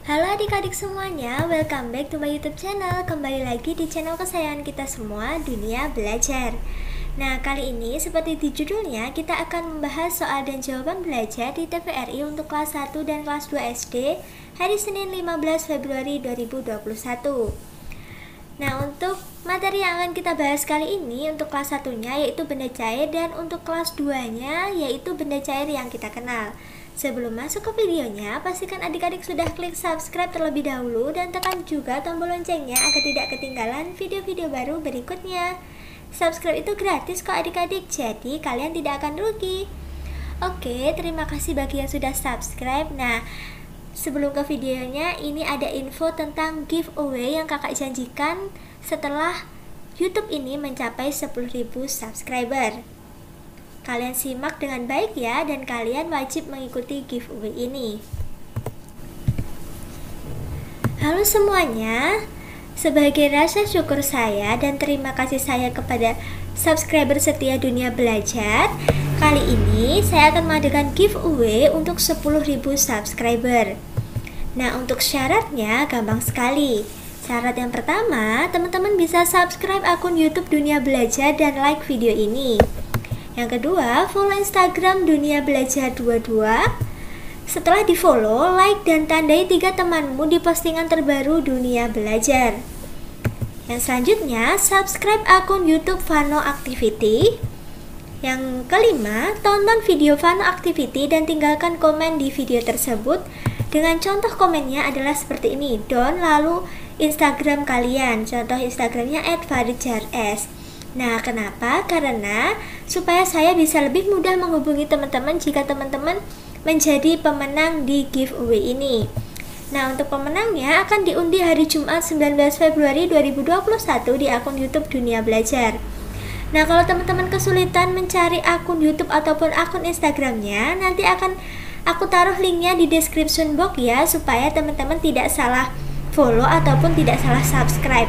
Halo adik-adik semuanya, welcome back to my YouTube channel. Kembali lagi di channel kesayangan kita semua, Dunia Belajar. Nah, kali ini seperti di judulnya, kita akan membahas soal dan jawaban belajar di TVRI untuk kelas 1 dan kelas 2 SD hari Senin 15 Februari 2021. Nah, untuk materi yang akan kita bahas kali ini untuk kelas 1-nya yaitu benda cair, dan untuk kelas 2-nya yaitu benda cair yang kita kenal. Sebelum masuk ke videonya, pastikan adik-adik sudah klik subscribe terlebih dahulu dan tekan juga tombol loncengnya agar tidak ketinggalan video-video baru berikutnya. Subscribe itu gratis kok adik-adik, jadi kalian tidak akan rugi. Oke, terima kasih bagi yang sudah subscribe. Nah, sebelum ke videonya, ini ada info tentang giveaway yang kakak janjikan setelah YouTube ini mencapai 10.000 subscriber. Kalian simak dengan baik ya, dan kalian wajib mengikuti giveaway ini. Halo semuanya, sebagai rasa syukur saya dan terima kasih saya kepada subscriber setia Dunia Belajar, kali ini saya akan mengadakan giveaway untuk 10.000 subscriber. Nah, untuk syaratnya gampang sekali. Syarat yang pertama, teman-teman bisa subscribe akun YouTube Dunia Belajar dan like video ini. Yang kedua, follow Instagram Dunia Belajar 22. Setelah di follow, like dan tandai 3 temanmu di postingan terbaru Dunia Belajar. Yang selanjutnya, subscribe akun YouTube Vano Activity. Yang kelima, tonton video Vano Activity dan tinggalkan komen di video tersebut. Dengan contoh komennya adalah seperti ini, lalu Instagram kalian. Contoh Instagramnya @faridjars. Nah, kenapa? Karena supaya saya bisa lebih mudah menghubungi teman-teman jika teman-teman menjadi pemenang di giveaway ini. Nah, untuk pemenangnya akan diundi hari Jumat 19 Februari 2021 di akun YouTube Dunia Belajar. Nah, kalau teman-teman kesulitan mencari akun YouTube ataupun akun Instagramnya, nanti akan aku taruh linknya di description box ya, supaya teman-teman tidak salah follow ataupun tidak salah subscribe.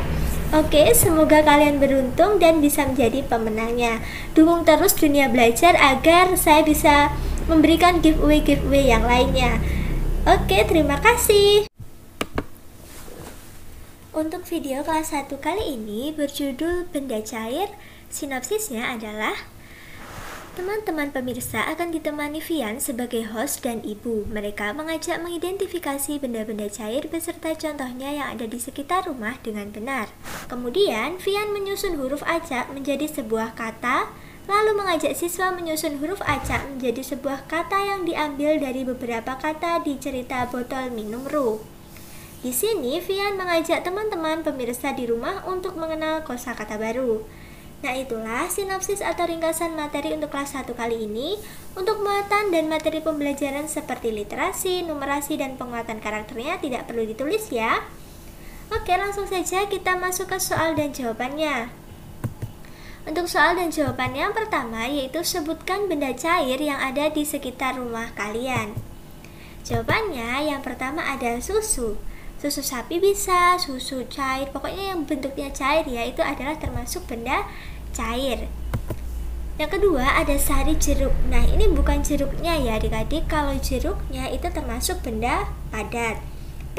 Oke, semoga kalian beruntung dan bisa menjadi pemenangnya. Dukung terus Dunia Belajar agar saya bisa memberikan giveaway yang lainnya. Oke, terima kasih. Untuk video kelas 1 kali ini berjudul benda cair, sinopsisnya adalah teman-teman pemirsa akan ditemani Vian sebagai host dan ibu. Mereka mengajak mengidentifikasi benda-benda cair beserta contohnya yang ada di sekitar rumah dengan benar. Kemudian, Vian menyusun huruf acak menjadi sebuah kata, lalu mengajak siswa menyusun huruf acak menjadi sebuah kata yang diambil dari beberapa kata di cerita botol minum Ru. Di sini, Vian mengajak teman-teman pemirsa di rumah untuk mengenal kosakata baru. Nah, itulah sinopsis atau ringkasan materi untuk kelas 1 kali ini. Untuk muatan dan materi pembelajaran seperti literasi, numerasi, dan penguatan karakternya tidak perlu ditulis ya. Oke, langsung saja kita masuk ke soal dan jawabannya. Untuk soal dan jawabannya yang pertama yaitu sebutkan benda cair yang ada di sekitar rumah kalian. Jawabannya yang pertama ada susu. Susu sapi bisa, susu cair, pokoknya yang bentuknya cair ya, itu adalah termasuk benda cair. Yang kedua ada sari jeruk. Nah, ini bukan jeruknya ya adik-adik. Kalau jeruknya itu termasuk benda padat,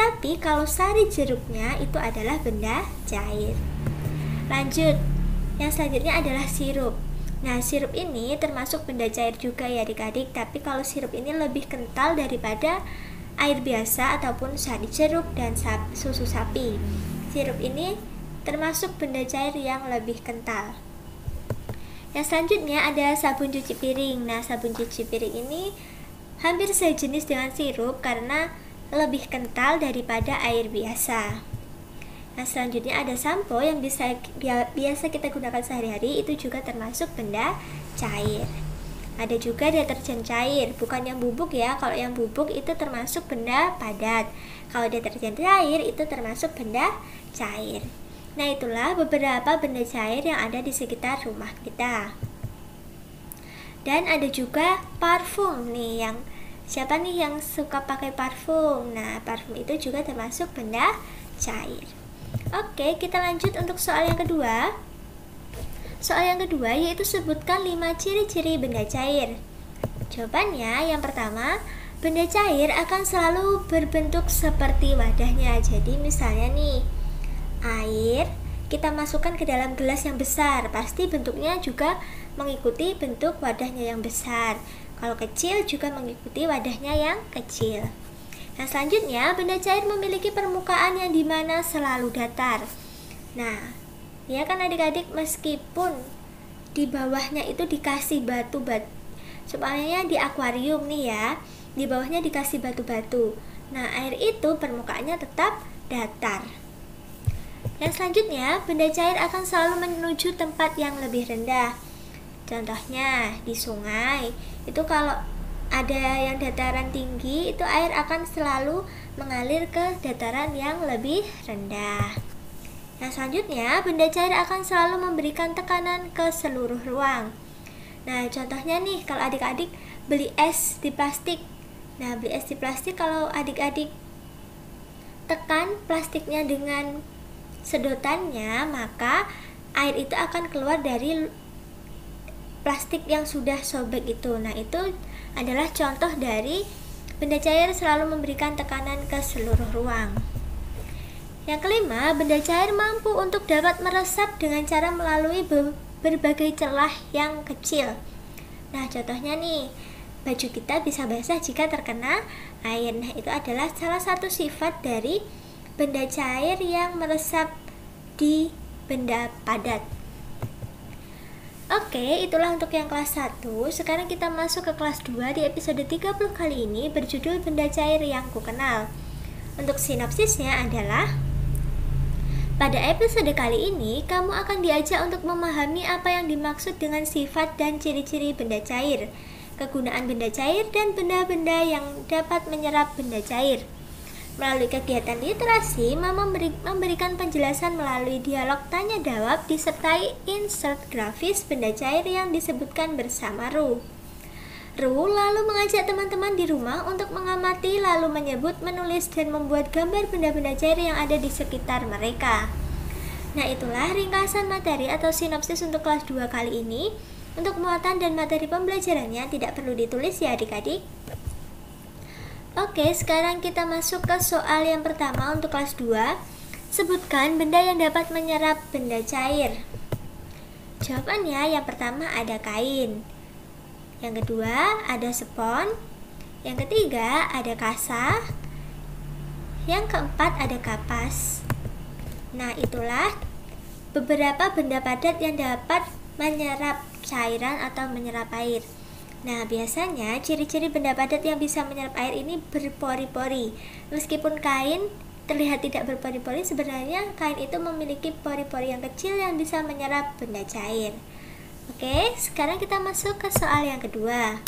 tapi kalau sari jeruknya itu adalah benda cair. Lanjut, yang selanjutnya adalah sirup. Nah, sirup ini termasuk benda cair juga ya adik-adik, tapi kalau sirup ini lebih kental daripada air biasa ataupun sari jeruk dan susu sapi. Sirup ini termasuk benda cair yang lebih kental. Yang selanjutnya ada sabun cuci piring. Nah, sabun cuci piring ini hampir sejenis dengan sirup karena lebih kental daripada air biasa. Nah, selanjutnya ada sampo yang biasa kita gunakan sehari-hari, itu juga termasuk benda cair. Ada juga deterjen cair, bukan yang bubuk ya. Kalau yang bubuk itu termasuk benda padat. Kalau deterjen cair itu termasuk benda cair. Nah, itulah beberapa benda cair yang ada di sekitar rumah kita. Dan ada juga parfum nih, yang siapa nih yang suka pakai parfum? Nah, parfum itu juga termasuk benda cair. Oke, kita lanjut untuk soal yang kedua. Soal yang kedua yaitu sebutkan 5 ciri-ciri benda cair. Jawabannya yang pertama, benda cair akan selalu berbentuk seperti wadahnya. Jadi misalnya nih, air kita masukkan ke dalam gelas yang besar, pasti bentuknya juga mengikuti bentuk wadahnya yang besar. Kalau kecil juga mengikuti wadahnya yang kecil. Nah, selanjutnya, benda cair memiliki permukaan yang dimana selalu datar. Nah, ya kan adik-adik, meskipun di bawahnya itu dikasih batu-batu, supaya di akuarium nih ya, di bawahnya dikasih batu-batu. Nah, air itu permukaannya tetap datar. Yang selanjutnya, benda cair akan selalu menuju tempat yang lebih rendah. Contohnya, di sungai, itu kalau ada yang dataran tinggi, itu air akan selalu mengalir ke dataran yang lebih rendah. Yang selanjutnya, benda cair akan selalu memberikan tekanan ke seluruh ruang. Nah, contohnya nih, kalau adik-adik beli es di plastik. Nah, beli es di plastik, kalau adik-adik tekan plastiknya dengan sedotannya, maka air itu akan keluar dari plastik yang sudah sobek itu. Nah, itu adalah contoh dari benda cair selalu memberikan tekanan ke seluruh ruang. Yang kelima, benda cair mampu untuk dapat meresap dengan cara melalui berbagai celah yang kecil. Nah, contohnya nih, baju kita bisa basah jika terkena air. Nah, itu adalah salah satu sifat dari benda cair yang meresap di benda padat. Oke, itulah untuk yang kelas 1. Sekarang kita masuk ke kelas 2 di episode 30 kali ini berjudul Benda Cair Yang Kukenal. Untuk sinopsisnya adalah, pada episode kali ini, kamu akan diajak untuk memahami apa yang dimaksud dengan sifat dan ciri-ciri benda cair, kegunaan benda cair, dan benda-benda yang dapat menyerap benda cair. Melalui kegiatan literasi, Mama memberikan penjelasan melalui dialog tanya-jawab disertai insert grafis benda cair yang disebutkan bersama Ru. Ru lalu mengajak teman-teman di rumah untuk mengamati, lalu menyebut, menulis, dan membuat gambar benda-benda cair yang ada di sekitar mereka. Nah, itulah ringkasan materi atau sinopsis untuk kelas 2 kali ini. Untuk muatan dan materi pembelajarannya tidak perlu ditulis ya adik-adik. Oke, sekarang kita masuk ke soal yang pertama untuk kelas 2. Sebutkan benda yang dapat menyerap benda cair. Jawabannya yang pertama ada kain. Yang kedua ada spons. Yang ketiga ada kasa. Yang keempat ada kapas. Nah, itulah beberapa benda padat yang dapat menyerap cairan atau menyerap air. Nah, biasanya ciri-ciri benda padat yang bisa menyerap air ini berpori-pori. Meskipun kain terlihat tidak berpori-pori, sebenarnya kain itu memiliki pori-pori yang kecil yang bisa menyerap benda cair. Oke, sekarang kita masuk ke soal yang kedua.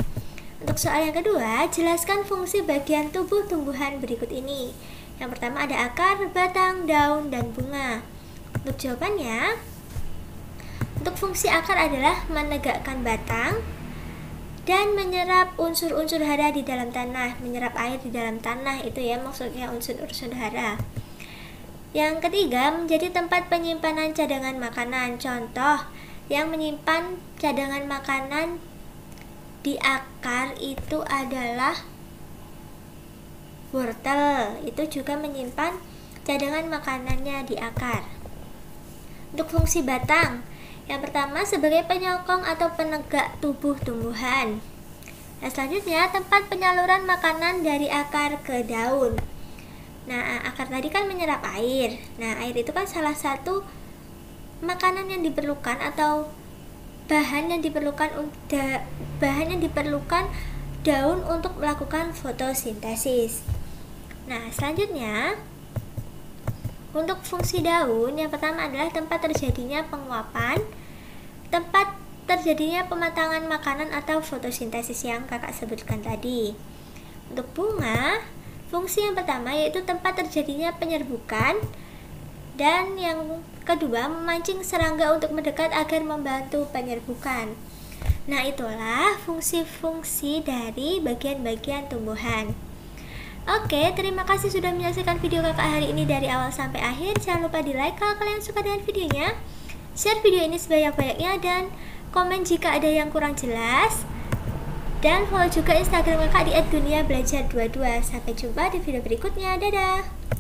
Untuk soal yang kedua, jelaskan fungsi bagian tubuh tumbuhan berikut ini. Yang pertama ada akar, batang, daun, dan bunga. Untuk jawabannya, untuk fungsi akar adalah menegakkan batang dan menyerap unsur-unsur hara di dalam tanah. Menyerap air di dalam tanah, itu ya maksudnya unsur-unsur hara. Yang ketiga, menjadi tempat penyimpanan cadangan makanan. Contoh yang menyimpan cadangan makanan di akar itu adalah wortel. Itu juga menyimpan cadangan makanannya di akar. Untuk fungsi batang, yang pertama sebagai penyokong atau penegak tubuh tumbuhan. Nah, selanjutnya tempat penyaluran makanan dari akar ke daun. Nah, akar tadi kan menyerap air. Nah, air itu kan salah satu makanan yang diperlukan atau bahan yang diperlukan daun untuk melakukan fotosintesis. Nah, selanjutnya untuk fungsi daun, yang pertama adalah tempat terjadinya penguapan, tempat terjadinya pematangan makanan atau fotosintesis yang kakak sebutkan tadi. Untuk bunga, fungsi yang pertama yaitu tempat terjadinya penyerbukan, dan yang kedua memancing serangga untuk mendekat agar membantu penyerbukan. Nah, itulah fungsi-fungsi dari bagian-bagian tumbuhan. Oke, terima kasih sudah menyaksikan video kakak hari ini dari awal sampai akhir. Jangan lupa di like kalau kalian suka dengan videonya, share video ini sebanyak-banyaknya, dan komen jika ada yang kurang jelas. Dan follow juga Instagram kakak di @duniabelajar22. Sampai jumpa di video berikutnya. Dadah!